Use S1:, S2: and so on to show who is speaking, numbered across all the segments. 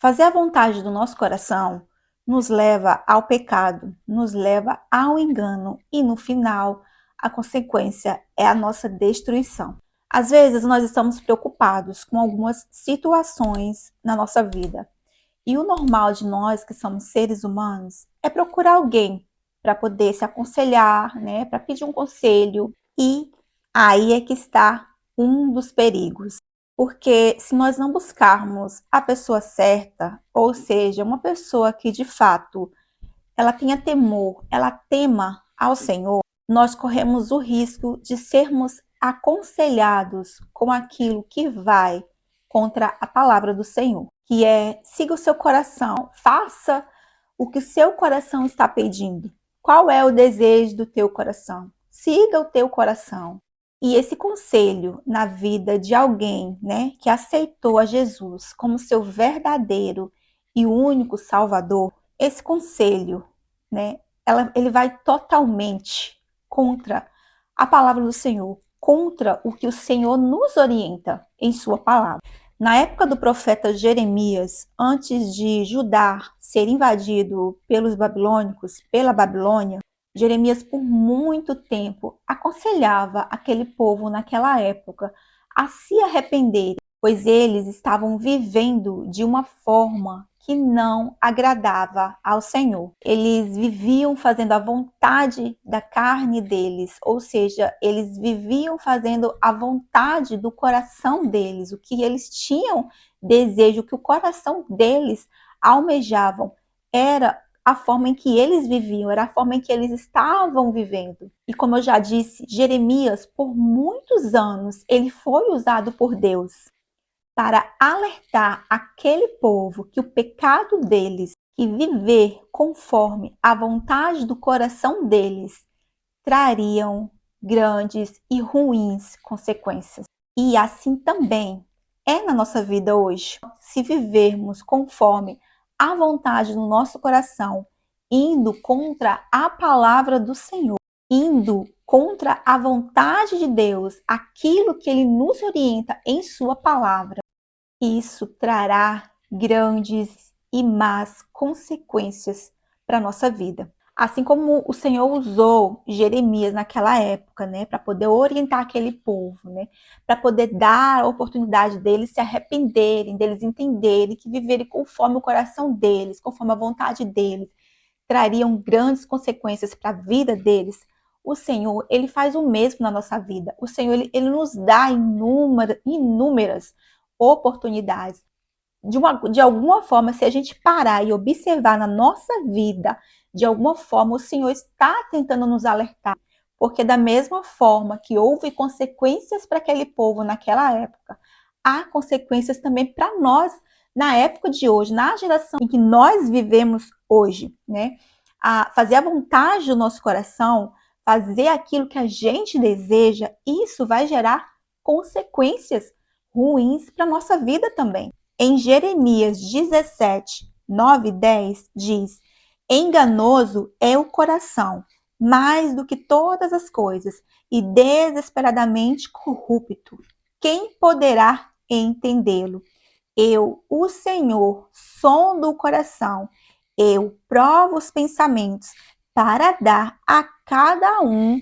S1: Fazer a vontade do nosso coração nos leva ao pecado, nos leva ao engano e no final a consequência é a nossa destruição. Às vezes nós estamos preocupados com algumas situações na nossa vida e o normal de nós que somos seres humanos é procurar alguém para poder se aconselhar, né, para pedir um conselho e aí é que está um dos perigos. Porque se nós não buscarmos a pessoa certa, ou seja, uma pessoa que de fato ela tenha temor, ela tema ao Senhor, nós corremos o risco de sermos aconselhados com aquilo que vai contra a palavra do Senhor, que é siga o seu coração, faça o que o seu coração está pedindo. Qual é o desejo do teu coração? Siga o teu coração. E esse conselho na vida de alguém, né, que aceitou a Jesus como seu verdadeiro e único Salvador, esse conselho, né, ele vai totalmente contra a palavra do Senhor, contra o que o Senhor nos orienta em sua palavra. Na época do profeta Jeremias, antes de Judá ser invadido pelos babilônicos, pela Babilônia, Jeremias por muito tempo aconselhava aquele povo naquela época a se arrependerem, pois eles estavam vivendo de uma forma que não agradava ao Senhor. Eles viviam fazendo a vontade da carne deles, ou seja, eles viviam fazendo a vontade do coração deles, o que eles tinham desejo, o que o coração deles almejavam, era a forma em que eles viviam, era a forma em que eles estavam vivendo. E como eu já disse, Jeremias, por muitos anos, ele foi usado por Deus para alertar aquele povo que o pecado deles, que viver conforme a vontade do coração deles, trariam grandes e ruins consequências. E assim também é na nossa vida hoje. Se vivermos conforme a vontade do nosso coração, indo contra a palavra do Senhor, indo contra a vontade de Deus, aquilo que Ele nos orienta em Sua palavra, isso trará grandes e más consequências para a nossa vida. Assim como o Senhor usou Jeremias naquela época, né, para poder orientar aquele povo, né, para poder dar a oportunidade deles se arrependerem, deles entenderem que viverem conforme o coração deles, conforme a vontade deles, trariam grandes consequências para a vida deles. O Senhor, ele faz o mesmo na nossa vida. O Senhor, ele nos dá inúmeras oportunidades. De alguma forma, se a gente parar e observar na nossa vida, de alguma forma o Senhor está tentando nos alertar. Porque da mesma forma que houve consequências para aquele povo naquela época, há consequências também para nós na época de hoje, na geração em que nós vivemos hoje, né? Fazer a vontade do nosso coração, fazer aquilo que a gente deseja, isso vai gerar consequências ruins para a nossa vida também. Em Jeremias 17, 9 e 10 diz: enganoso é o coração, mais do que todas as coisas, e desesperadamente corrupto. Quem poderá entendê-lo? Eu, o Senhor, sondo o coração, eu provo os pensamentos, para dar a cada um,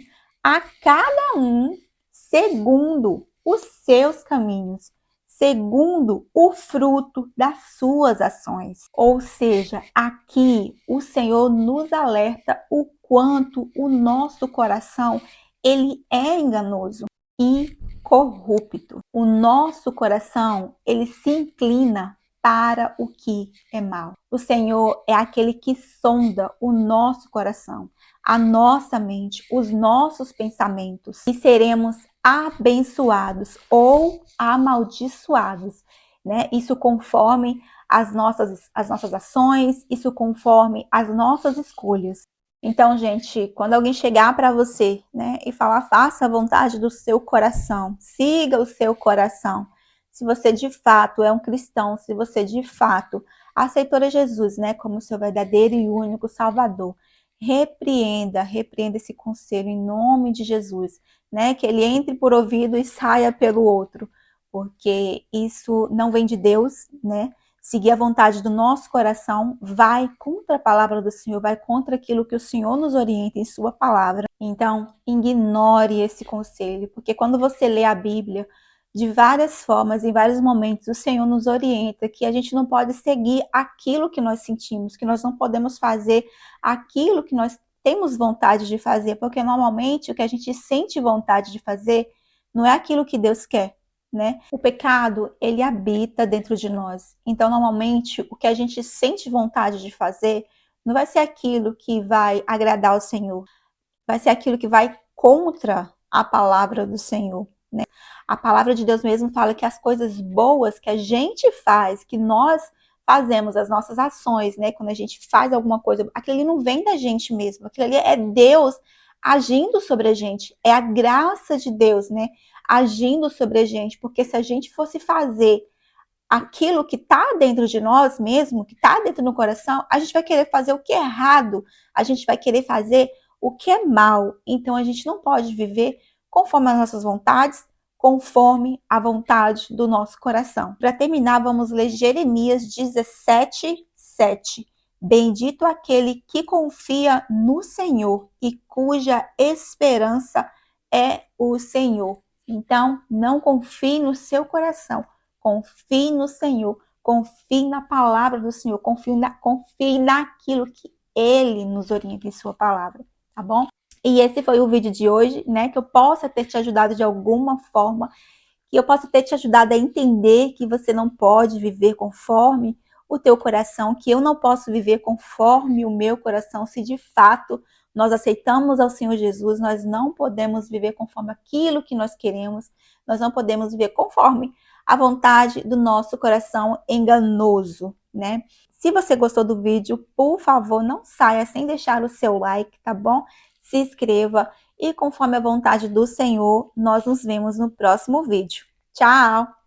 S1: segundo os seus caminhos, segundo o fruto das suas ações. Ou seja, aqui o Senhor nos alerta o quanto o nosso coração ele é enganoso e corrupto. O nosso coração, ele se inclina para o que é mal. O Senhor é aquele que sonda o nosso coração, a nossa mente, os nossos pensamentos, e seremos abençoados ou amaldiçoados, né? Isso conforme as nossas ações, isso conforme as nossas escolhas. Então, gente, quando alguém chegar para você, né, e falar, faça a vontade do seu coração, siga o seu coração. Se você de fato é um cristão, se você de fato aceitou a Jesus, né, como seu verdadeiro e único Salvador, repreenda esse conselho em nome de Jesus, né, que ele entre por ouvido e saia pelo outro, porque isso não vem de Deus, né? seguir a vontade do nosso coração, vai contra a palavra do Senhor, vai contra aquilo que o Senhor nos orienta em sua palavra. Então, ignore esse conselho, porque quando você lê a Bíblia, de várias formas, em vários momentos, o Senhor nos orienta que a gente não pode seguir aquilo que nós sentimos, que nós não podemos fazer aquilo que nós temos vontade de fazer, porque normalmente o que a gente sente vontade de fazer não é aquilo que Deus quer, né? O pecado, ele habita dentro de nós. Então, normalmente, o que a gente sente vontade de fazer não vai ser aquilo que vai agradar ao Senhor, vai ser aquilo que vai contra a palavra do Senhor, né? A palavra de Deus mesmo fala que as coisas boas que a gente faz, que nós fazemos, as nossas ações, né? Quando a gente faz alguma coisa, aquilo ali não vem da gente mesmo, aquilo ali é Deus agindo sobre a gente, é a graça de Deus, né? Agindo sobre a gente, porque se a gente fosse fazer aquilo que está dentro de nós mesmo, que está dentro do coração, a gente vai querer fazer o que é errado, a gente vai querer fazer o que é mal. Então a gente não pode viver conforme as nossas vontades, conforme a vontade do nosso coração. Para terminar, vamos ler Jeremias 17:7. Bendito aquele que confia no Senhor e cuja esperança é o Senhor. Então, não confie no seu coração, confie no Senhor, confie na palavra do Senhor, confie naquilo que Ele nos orienta em sua palavra, tá bom? E esse foi o vídeo de hoje, né? Que eu possa ter te ajudado de alguma forma, que eu possa ter te ajudado a entender que você não pode viver conforme o teu coração, que eu não posso viver conforme o meu coração, se de fato nós aceitamos ao Senhor Jesus, nós não podemos viver conforme aquilo que nós queremos, nós não podemos viver conforme a vontade do nosso coração enganoso, né? Se você gostou do vídeo, por favor, não saia sem deixar o seu like, tá bom? Se inscreva e conforme a vontade do Senhor, nós nos vemos no próximo vídeo. Tchau!